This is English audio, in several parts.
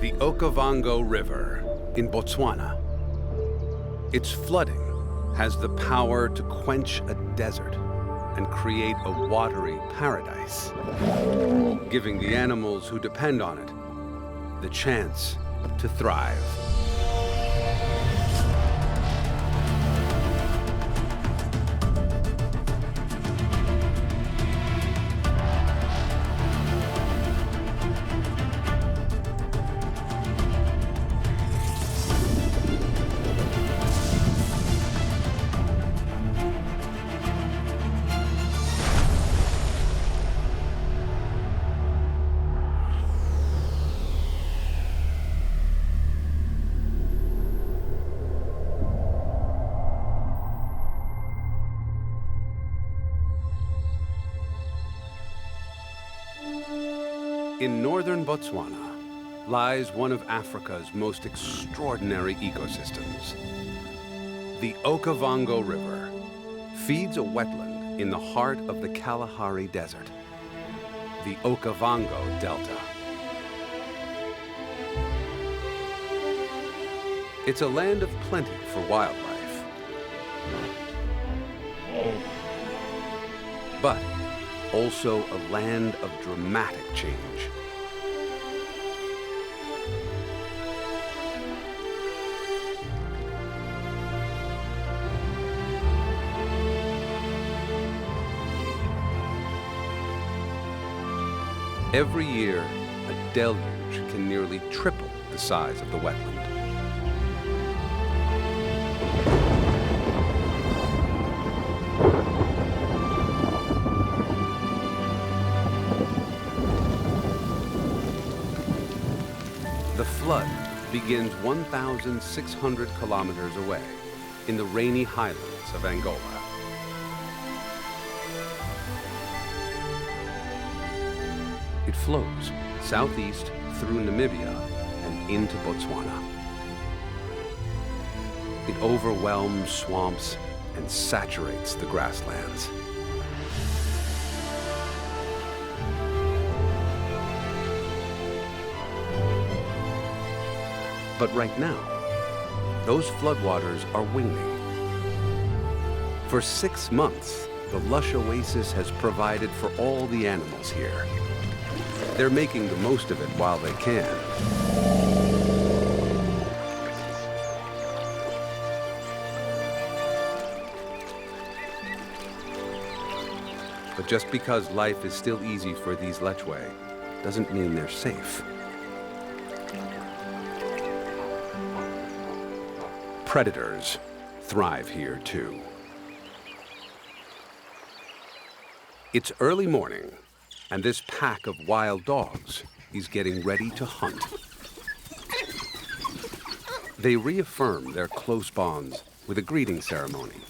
the Okavango River in Botswana. Its flooding has the power to quench a desert and create a watery paradise, giving the animals who depend on it the chance to thrive. In northern Botswana lies one of Africa's most extraordinary ecosystems. The Okavango River feeds a wetland in the heart of the Kalahari Desert, the Okavango Delta. It's a land of plenty for wildlife, but also a land of dramatic change. Every year, a deluge can nearly triple the size of the wetland. The flood begins 1,600 kilometers away in the rainy highlands of Angola. It flows southeast through Namibia and into Botswana. It overwhelms swamps and saturates the grasslands. But right now, those floodwaters are waning. For 6 months, the lush oasis has provided for all the animals here. They're making the most of it while they can. But just because life is still easy for these lechwe doesn't mean they're safe. Predators thrive here too. It's early morning, and this pack of wild dogs is getting ready to hunt. They reaffirm their close bonds with a greeting ceremony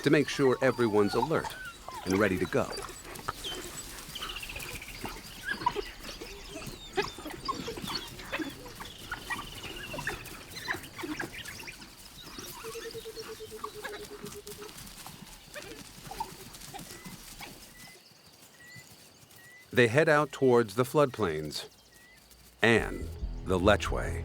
to make sure everyone's alert and ready to go. They head out towards the floodplains and the lechwe.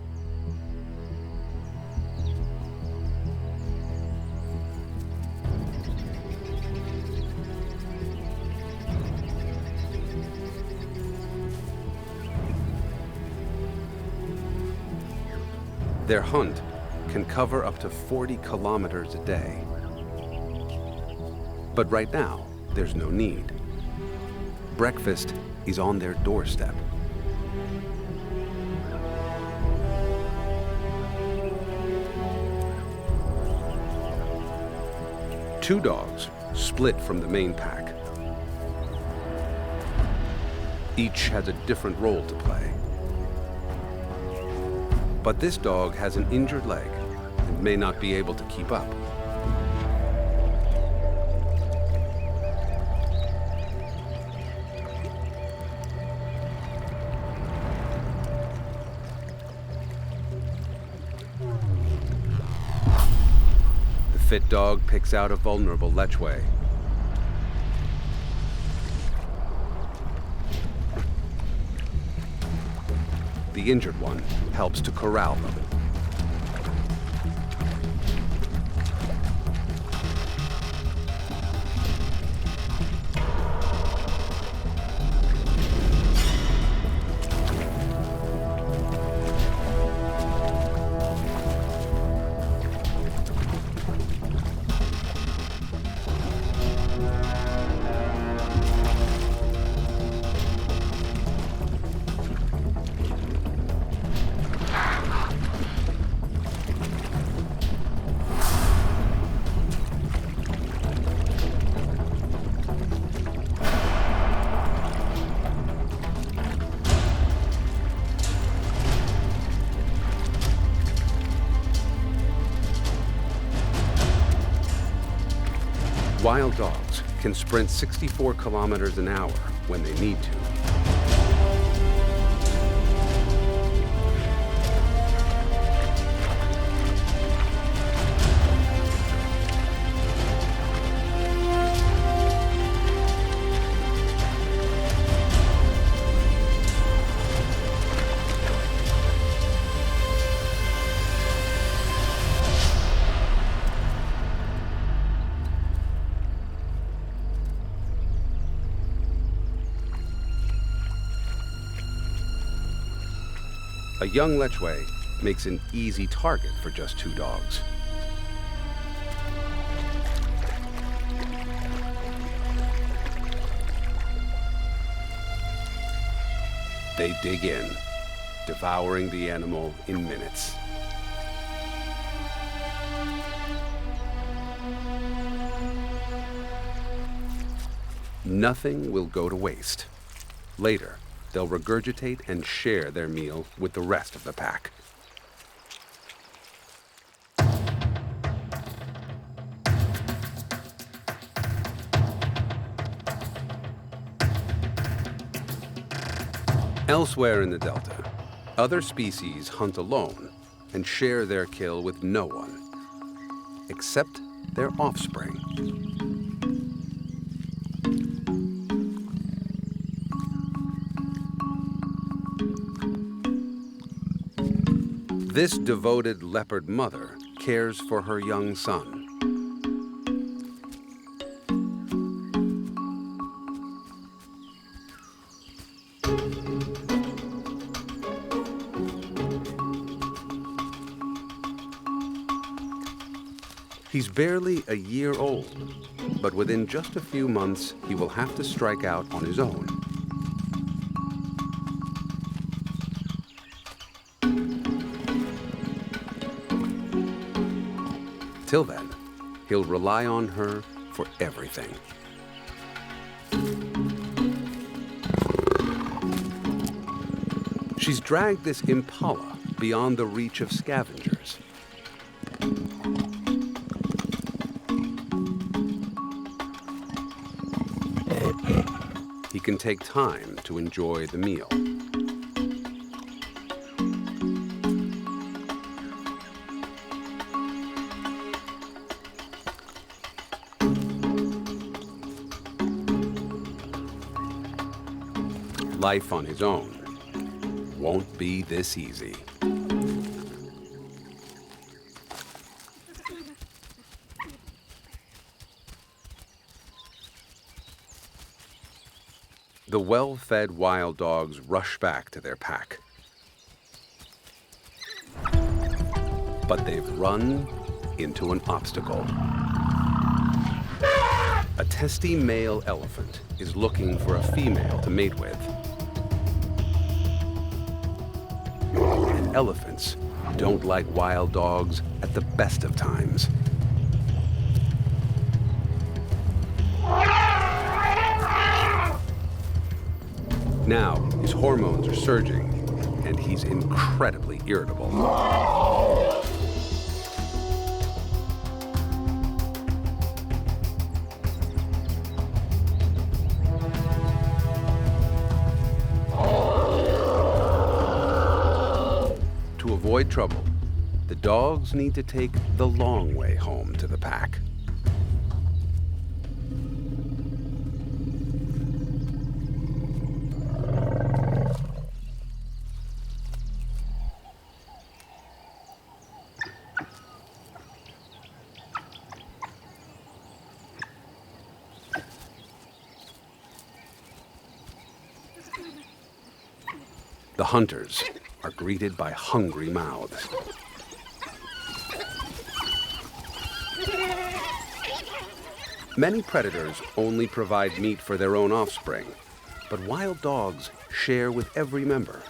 Their hunt can cover up to 40 kilometers a day. But right now, there's no need. Breakfast is on their doorstep. Two dogs split from the main pack. Each has a different role to play. But this dog has an injured leg and may not be able to keep up. The fit dog picks out a vulnerable lechwe. The the injured one helps to corral them. Wild dogs can sprint 64 kilometers an hour when they need to. A young lechwe makes an easy target for just 2 dogs. They dig in, devouring the animal in minutes. Nothing will go to waste. Later, they'll regurgitate and share their meal with the rest of the pack. Elsewhere in the delta, other species hunt alone and share their kill with no one, except their offspring. This devoted leopard mother cares for her young son. He's barely a year old, but within just a few months, he will have to strike out on his own. Till then, he'll rely on her for everything. She's dragged this impala beyond the reach of scavengers. He can take time to enjoy the meal. Life on his own won't be this easy. The well-fed wild dogs rush back to their pack. But they've run into an obstacle. A testy male elephant is looking for a female to mate with. And elephants don't like wild dogs at the best of times. Now, his hormones are surging, and he's incredibly irritable. To avoid trouble, the dogs need to take the long way home to the pack. The hunters are greeted by hungry mouths. Many predators only provide meat for their own offspring, but wild dogs share with every member.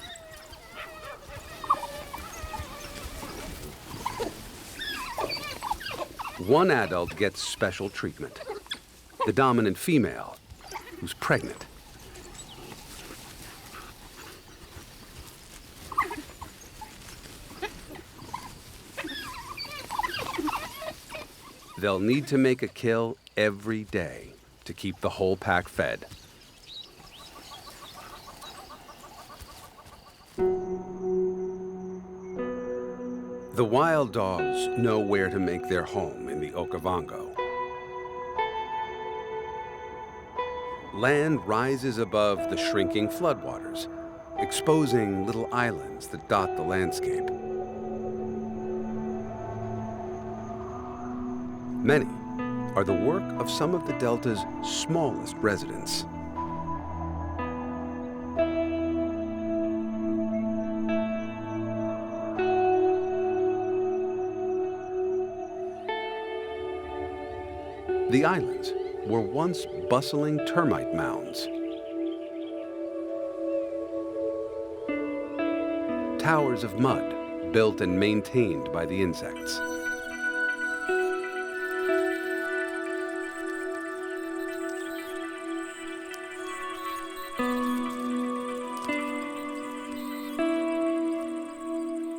One adult gets special treatment, the dominant female, who's pregnant. They'll need to make a kill every day to keep the whole pack fed. The wild dogs know where to make their home in the Okavango. Land rises above the shrinking floodwaters, exposing little islands that dot the landscape. Many are the work of some of the Delta's smallest residents. The islands were once bustling termite mounds. Towers of mud built and maintained by the insects.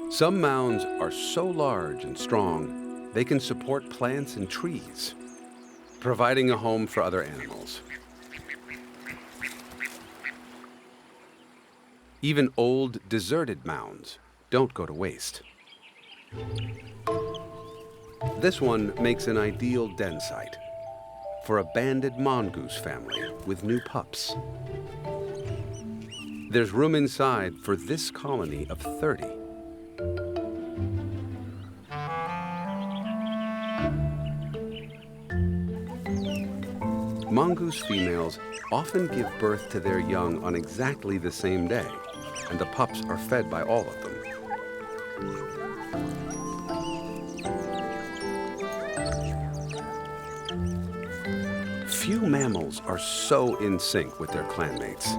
Some mounds are so large and strong, they can support plants and trees, providing a home for other animals. Even old, deserted mounds don't go to waste. This one makes an ideal den site for a banded mongoose family with new pups. There's room inside for this colony of 30. Mongoose females often give birth to their young on exactly the same day, and the pups are fed by all of them. Few mammals are so in sync with their clanmates.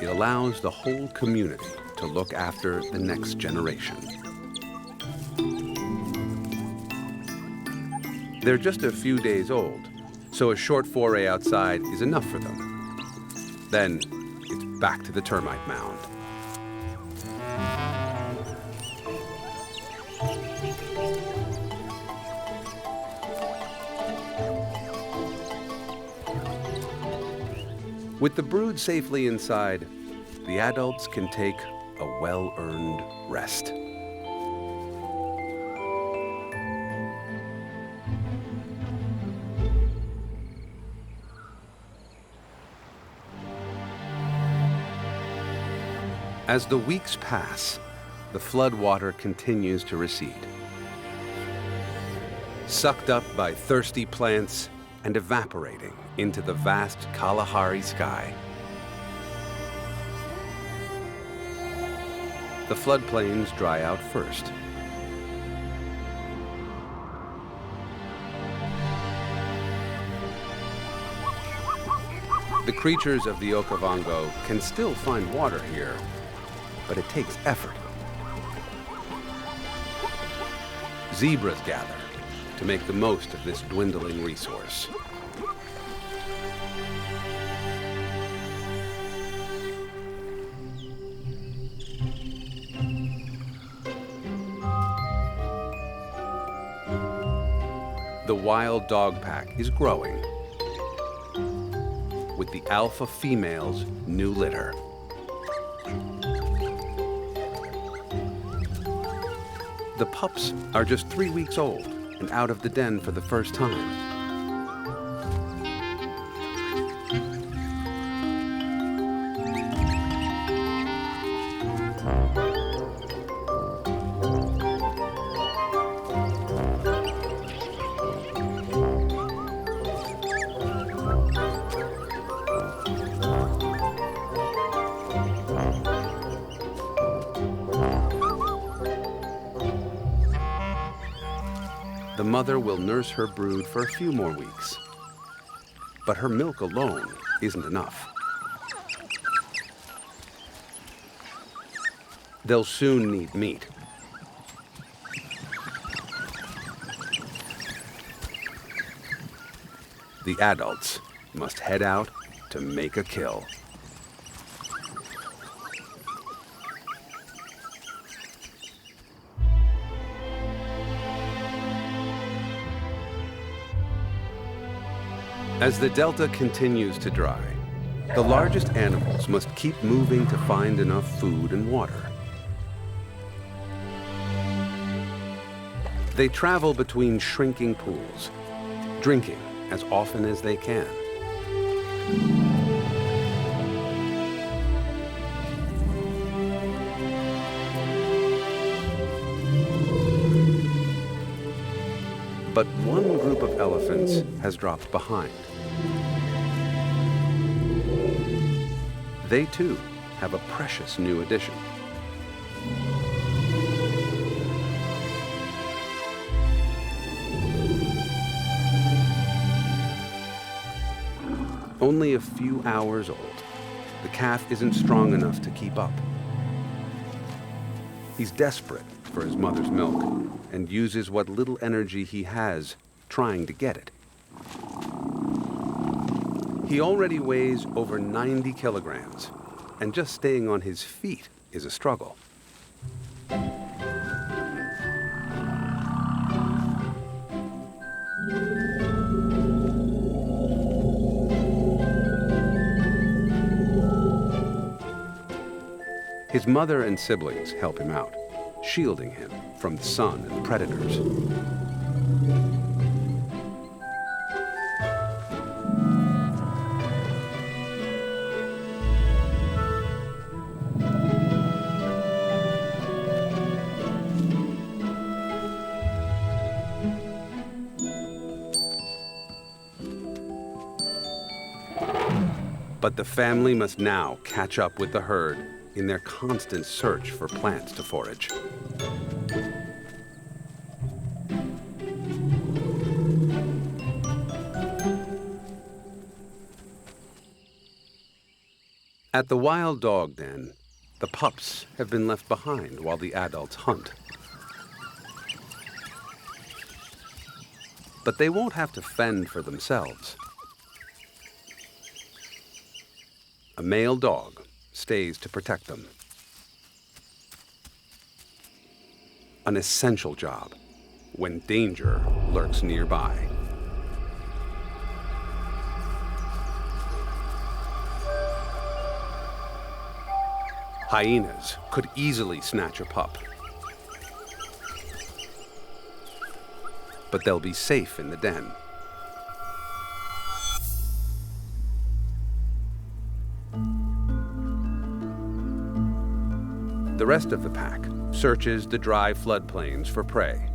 It allows the whole community to look after the next generation. They're just a few days old, so a short foray outside is enough for them. Then it's back to the termite mound. With the brood safely inside, the adults can take a well-earned rest. As the weeks pass, the flood water continues to recede. Sucked up by thirsty plants and evaporating into the vast Kalahari sky. The floodplains dry out first. The creatures of the Okavango can still find water here, but it takes effort. Zebras gather to make the most of this dwindling resource. The wild dog pack is growing, with the alpha female's new litter. The pups are just 3 weeks old and out of the den for the first time. the mother will nurse her brood for a few more weeks. But her milk alone isn't enough. They'll soon need meat. The adults must head out to make a kill. As the delta continues to dry, the largest animals must keep moving to find enough food and water. They travel between shrinking pools, drinking as often as they can. But one group of elephants has dropped behind. They too have a precious new addition. Only a few hours old, the calf isn't strong enough to keep up. He's desperate for his mother's milk and uses what little energy he has trying to get it. He already weighs over 90 kilograms, and just staying on his feet is a struggle. His mother and siblings help him out, shielding him from the sun and predators. But the family must now catch up with the herd in their constant search for plants to forage. At the wild dog den, the pups have been left behind while the adults hunt. But they won't have to fend for themselves. A male dog stays to protect them. An essential job when danger lurks nearby. Hyenas could easily snatch a pup, but they'll be safe in the den. The rest of the pack searches the dry floodplains for prey.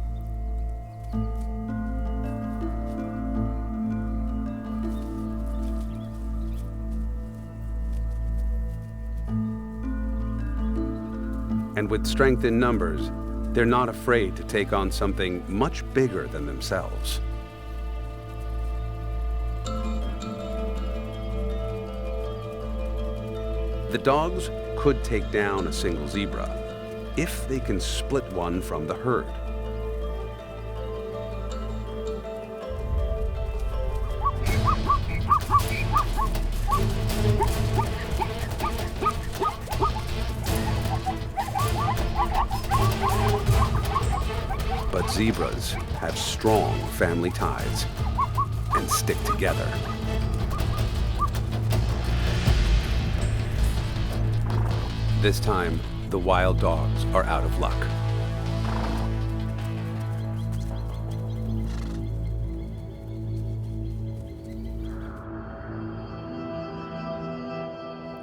And with strength in numbers, they're not afraid to take on something much bigger than themselves. The dogs could take down a single zebra if they can split one from the herd. But zebras have strong family ties and stick together. This time, the wild dogs are out of luck.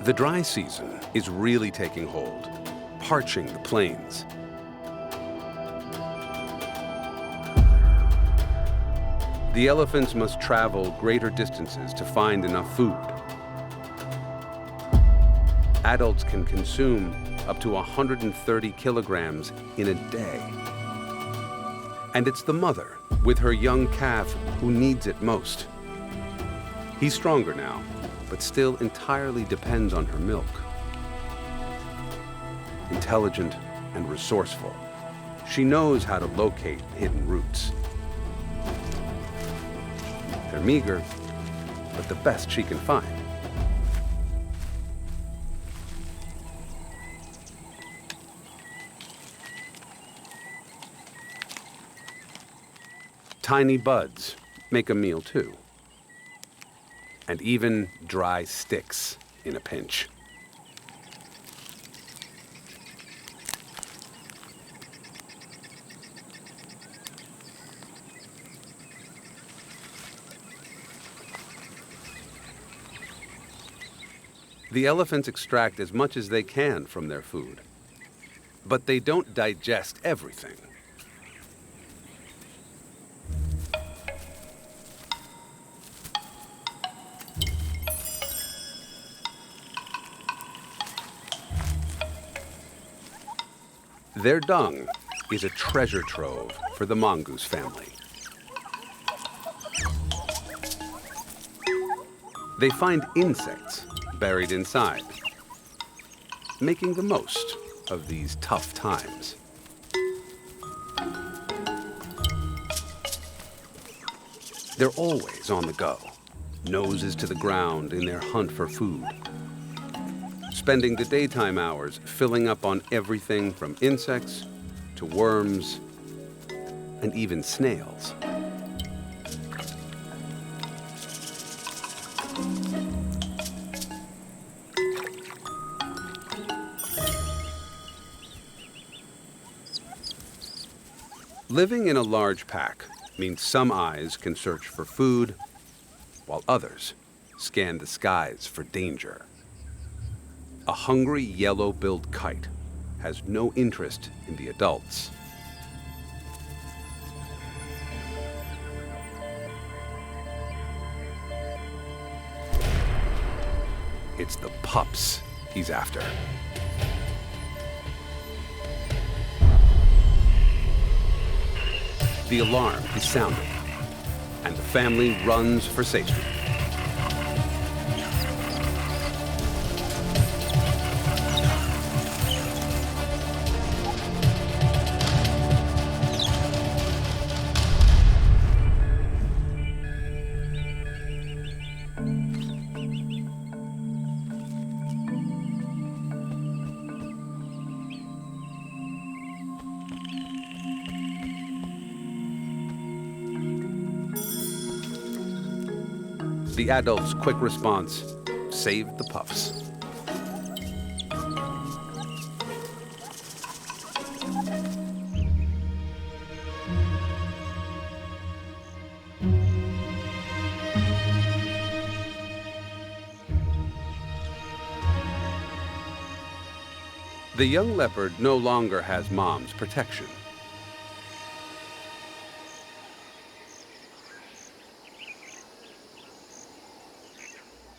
The dry season is really taking hold, parching the plains. The elephants must travel greater distances to find enough food. Adults can consume up to 130 kilograms in a day. And it's the mother, with her young calf, who needs it most. He's stronger now, but still entirely depends on her milk. Intelligent and resourceful, she knows how to locate hidden roots. They're meager, but the best she can find. Tiny buds make a meal too. And even dry sticks in a pinch. The elephants extract as much as they can from their food, but they don't digest everything. Their dung is a treasure trove for the mongoose family. They find insects buried inside, making the most of these tough times. They're always on the go, noses to the ground in their hunt for food, spending the daytime hours filling up on everything from insects to worms and even snails. Living in a large pack means some eyes can search for food, while others scan the skies for danger. A hungry yellow-billed kite has no interest in the adults. It's the pups he's after. The alarm is sounded, and the family runs for safety. The adults' quick response saved the pups. The young leopard no longer has mom's protection.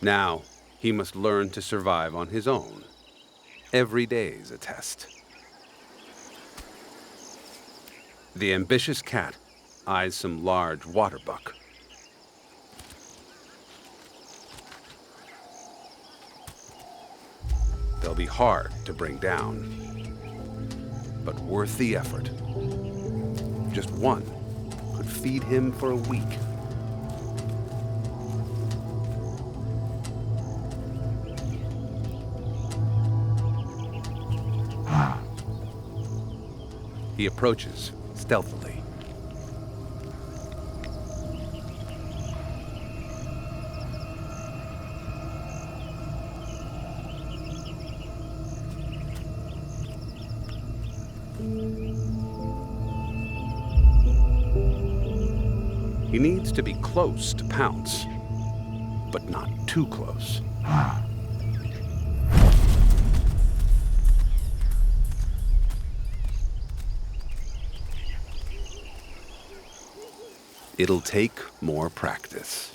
Now, he must learn to survive on his own. Every day's a test. The ambitious cat eyes some large water buck. They'll be hard to bring down, but worth the effort. Just one could feed him for a week. He approaches stealthily. He needs to be close to pounce, but not too close. It'll take more practice.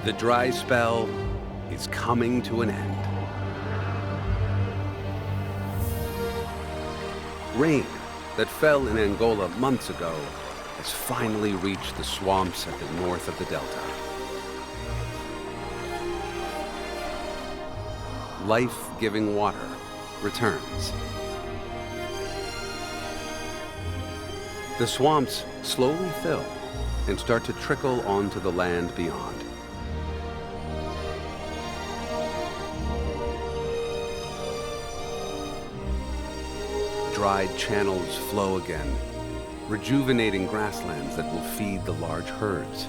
The dry spell is coming to an end. Rain that fell in Angola months ago has finally reached the swamps at the north of the delta. Life-giving water returns. The swamps slowly fill and start to trickle onto the land beyond. Dried channels flow again, rejuvenating grasslands that will feed the large herds.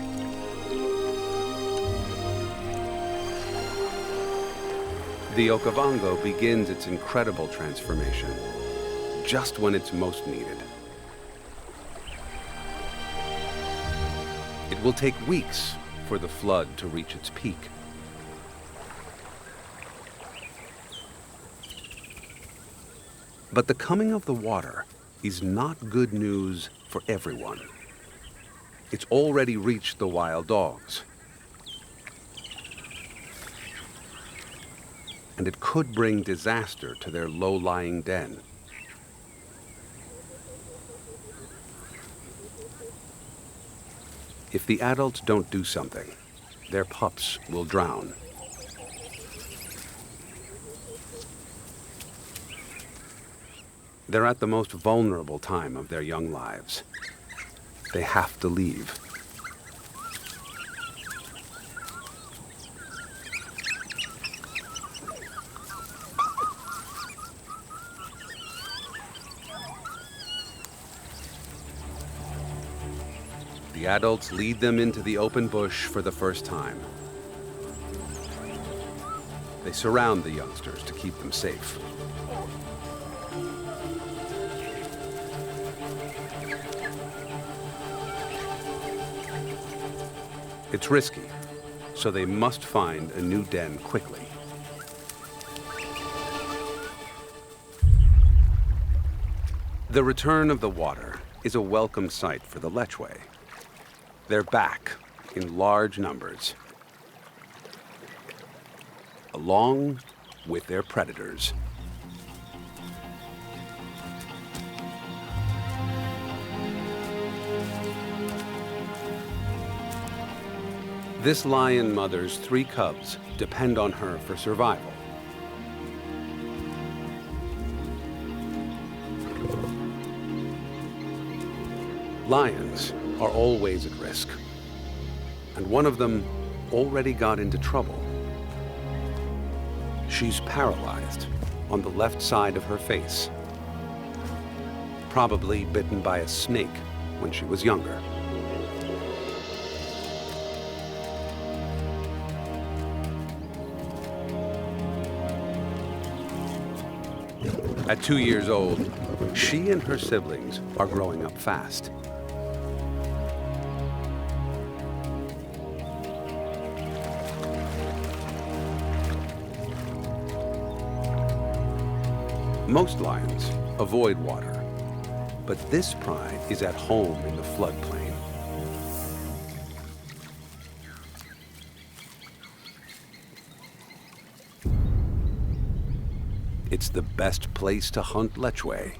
The Okavango begins its incredible transformation, just when it's most needed. It will take weeks for the flood to reach its peak. But the coming of the water is not good news for everyone. It's already reached the wild dogs. And it could bring disaster to their low-lying den. If the adults don't do something, their pups will drown. They're at the most vulnerable time of their young lives. They have to leave. The adults lead them into the open bush for the first time. They surround the youngsters to keep them safe. It's risky, so they must find a new den quickly. The return of the water is a welcome sight for the lechwe. They're back in large numbers, along with their predators. This lion mother's 3 cubs depend on her for survival. Lions are always at risk, and one of them already got into trouble. She's paralyzed on the left side of her face, probably bitten by a snake when she was younger. At 2 years old, she and her siblings are growing up fast. Most lions avoid water, but this pride is at home in the floodplain. It's the best place to hunt lechwe.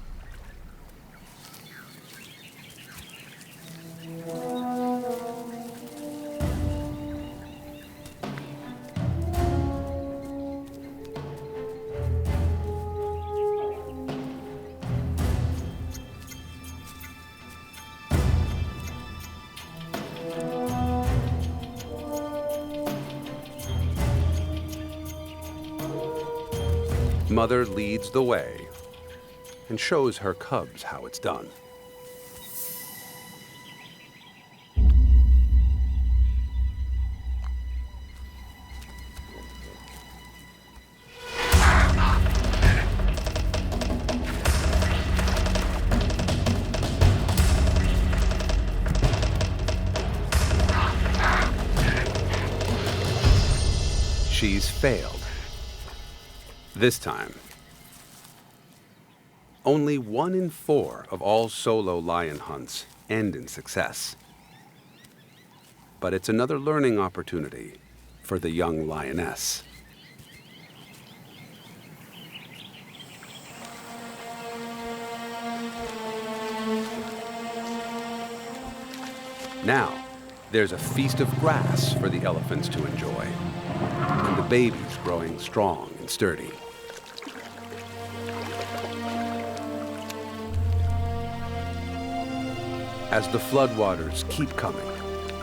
Mother leads the way and shows her cubs how it's done. She's failed. This time, only 1 in 4 of all solo lion hunts end in success. But it's another learning opportunity for the young lioness. Now, there's a feast of grass for the elephants to enjoy, and the babies growing strong and sturdy. As the floodwaters keep coming,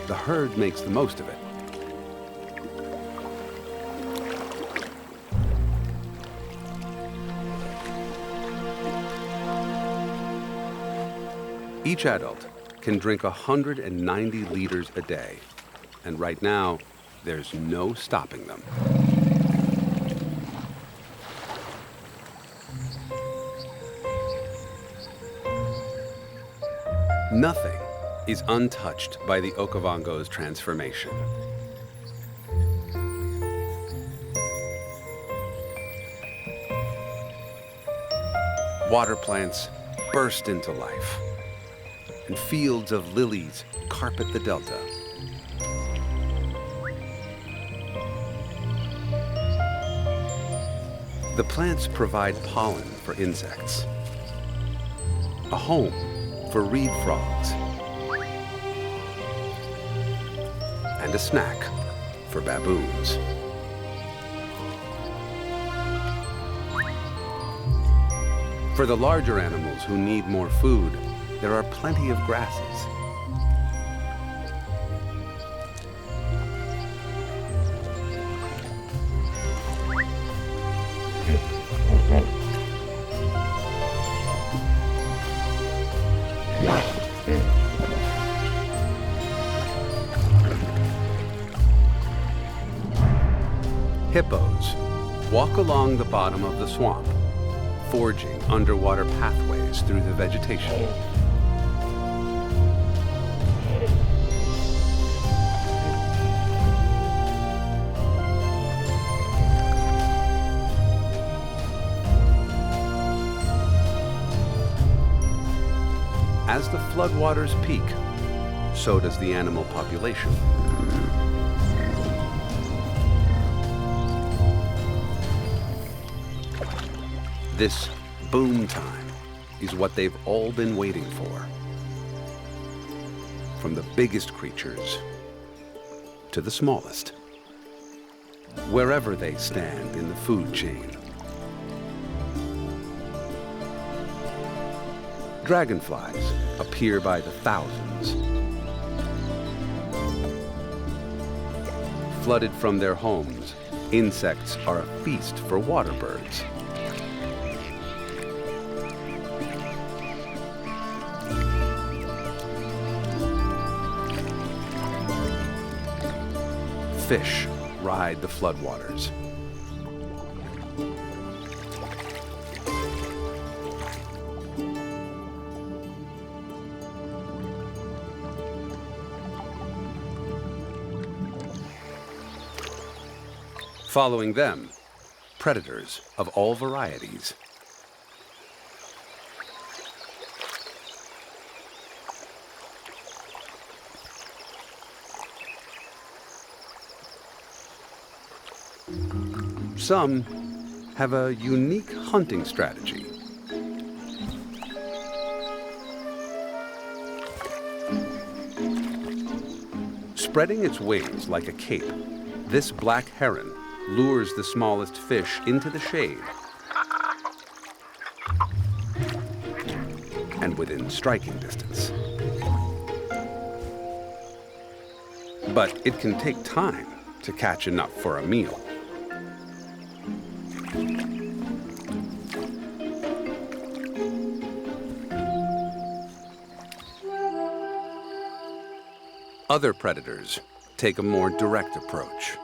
the herd makes the most of it. Each adult can drink 190 liters a day, and right now, there's no stopping them. Nothing is untouched by the Okavango's transformation. Water plants burst into life, and fields of lilies carpet the delta. The plants provide pollen for insects, a home for reed frogs, and a snack for baboons. For the larger animals who need more food, there are plenty of grasses. Hippos walk along the bottom of the swamp, forging underwater pathways through the vegetation. As the floodwaters peak, so does the animal population. This boom time is what they've all been waiting for. From the biggest creatures to the smallest, wherever they stand in the food chain. Dragonflies appear by the thousands. Flooded from their homes, insects are a feast for water birds. Fish ride the floodwaters. Following them, predators of all varieties. Some have a unique hunting strategy. Spreading its wings like a cape, this black heron lures the smallest fish into the shade and within striking distance. But it can take time to catch enough for a meal. Other predators take a more direct approach.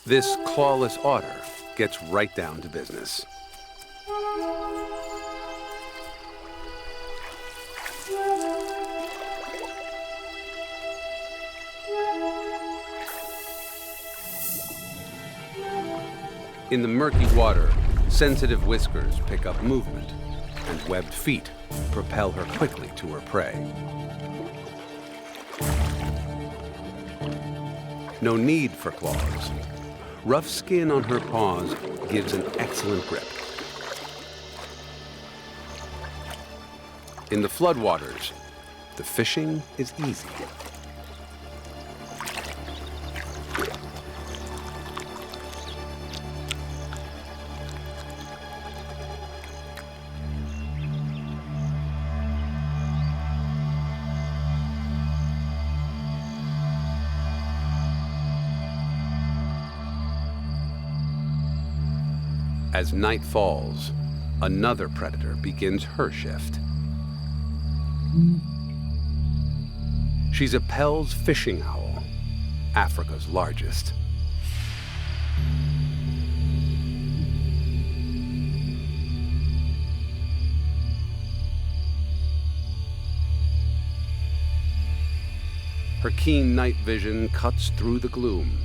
This clawless otter gets right down to business. In the murky water, sensitive whiskers pick up movement, and webbed feet propel her quickly to her prey. No need for claws. Rough skin on her paws gives an excellent grip. In the floodwaters, the fishing is easy. As night falls, another predator begins her shift. She's a Pell's fishing owl, Africa's largest. Her keen night vision cuts through the gloom.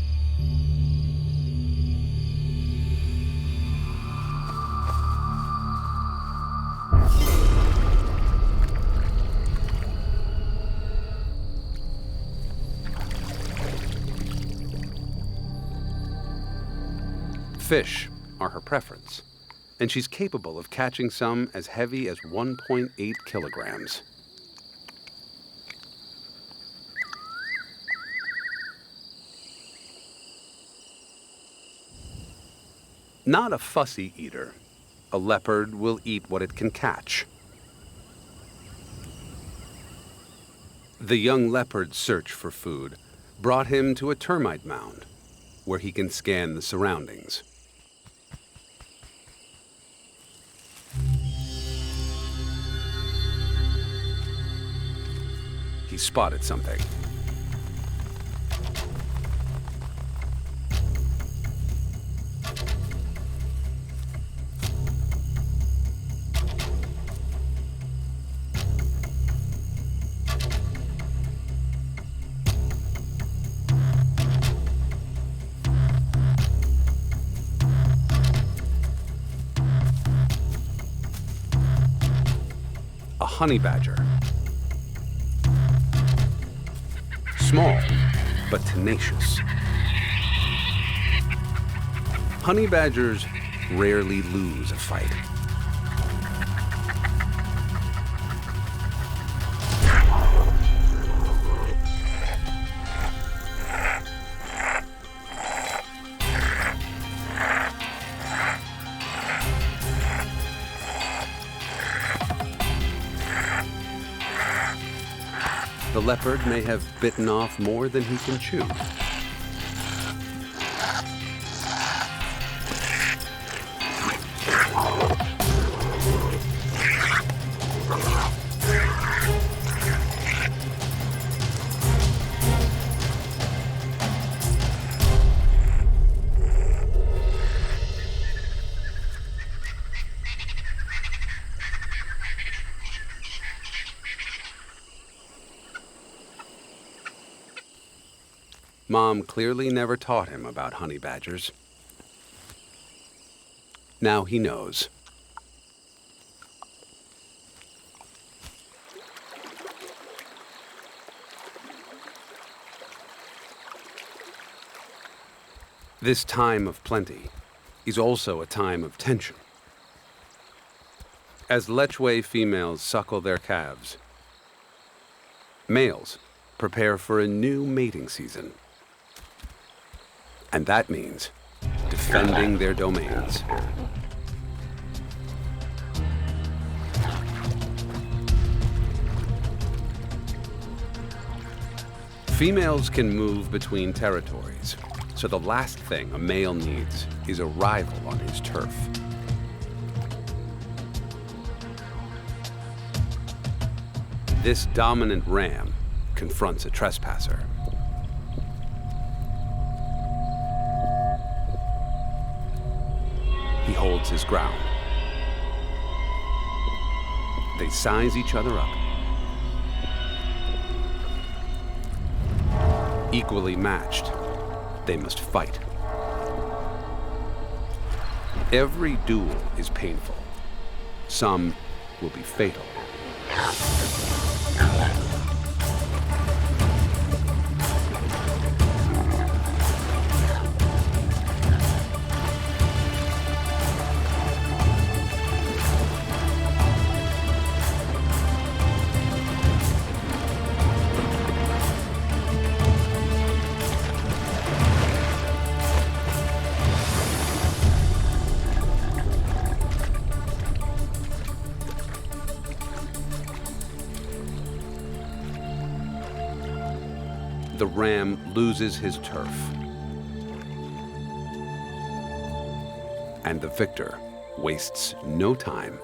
Fish are her preference, and she's capable of catching some as heavy as 1.8 kilograms. Not a fussy eater, a leopard will eat what it can catch. The young leopard's search for food brought him to a termite mound, where he can scan the surroundings. He spotted something. A honey badger. Small, but tenacious. Honey badgers rarely lose a fight. The leopard may have bitten off more than he can chew. Mom clearly never taught him about honey badgers. Now he knows. This time of plenty is also a time of tension. As lechwe females suckle their calves, males prepare for a new mating season. And that means defending their domains. Females can move between territories, so the last thing a male needs is a rival on his turf. This dominant ram confronts a trespasser. He holds his ground. They size each other up. Equally matched, they must fight. Every duel is painful. Some will be fatal. the ram loses his turf. And the victor wastes no time.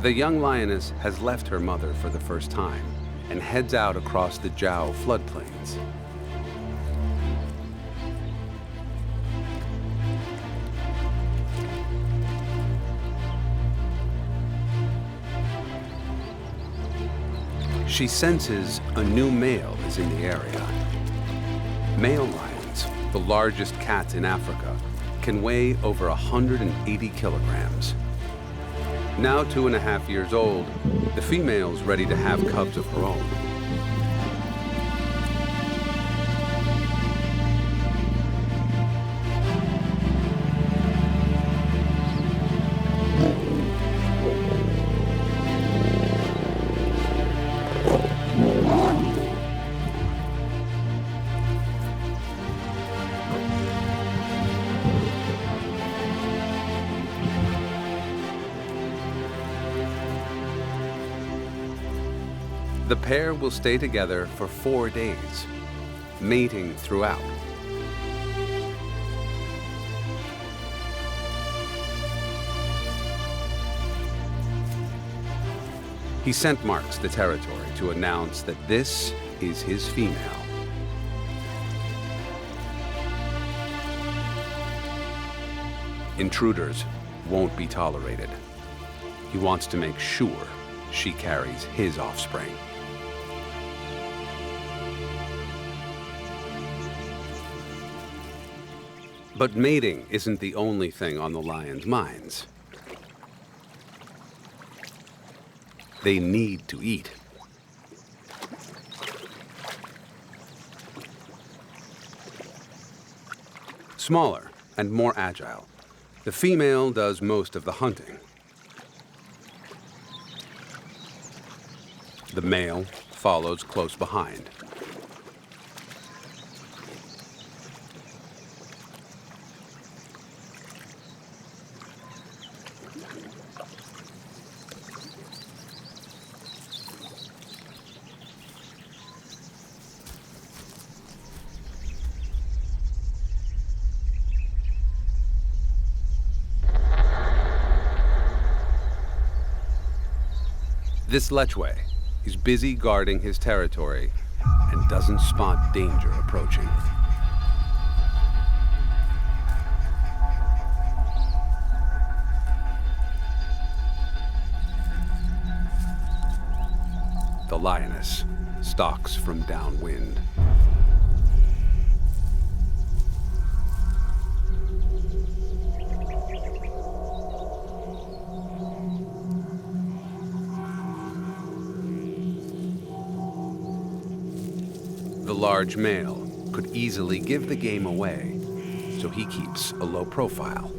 The young lioness has left her mother for the first time and heads out across the Jiao floodplains. She senses a new male is in the area. Male lions, the largest cats in Africa, can weigh over 180 kilograms. Now 2.5 years old, the female's ready to have cubs of her own. The pair will stay together for 4 days, mating throughout. He scent marks the territory to announce that this is his female. Intruders won't be tolerated. He wants to make sure she carries his offspring. But mating isn't the only thing on the lions' minds. They need to eat. Smaller and more agile, the female does most of the hunting. The male follows close behind. This lechwe is busy guarding his territory and doesn't spot danger approaching. The lioness stalks from downwind. The large male could easily give the game away, so he keeps a low profile.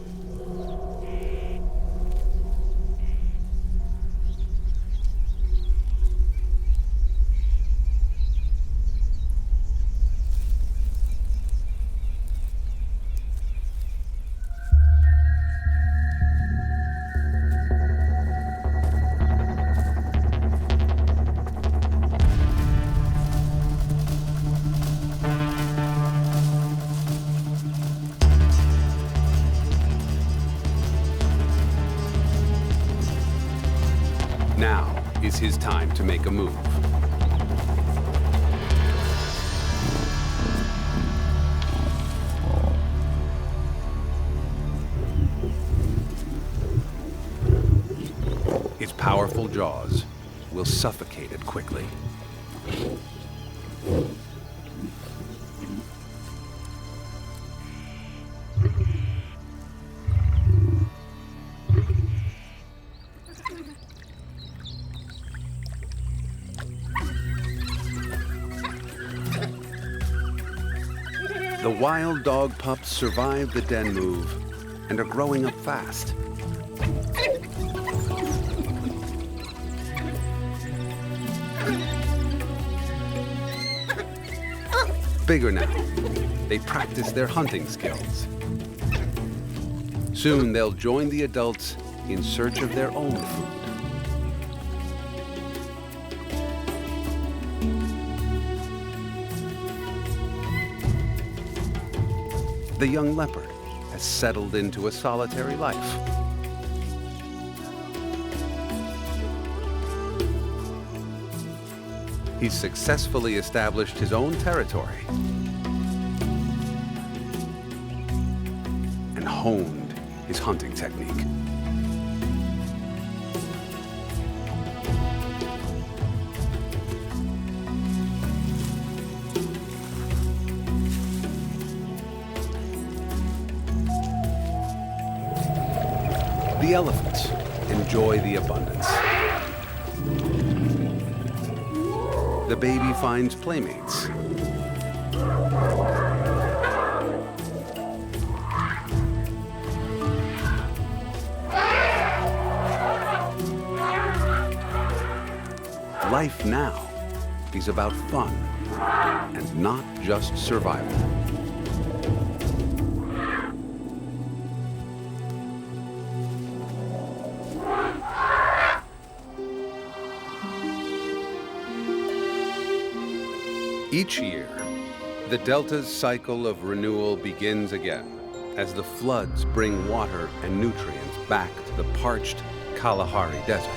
Now is his time to make a move. Its powerful jaws will suffocate it quickly. The wild dog pups survived the den move and are growing up fast. Bigger now, they practice their hunting skills. Soon they'll join the adults in search of their own food. The young leopard has settled into a solitary life. He's successfully established his own territory and honed his hunting technique. The elephants enjoy the abundance. The baby finds playmates. Life now is about fun and not just survival. Each year, the Delta's cycle of renewal begins again as the floods bring water and nutrients back to the parched Kalahari Desert.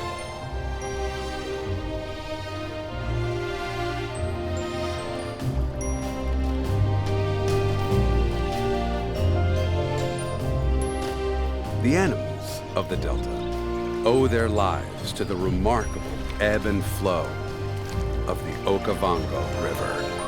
The animals of the Delta owe their lives to the remarkable ebb and flow of the Okavango River.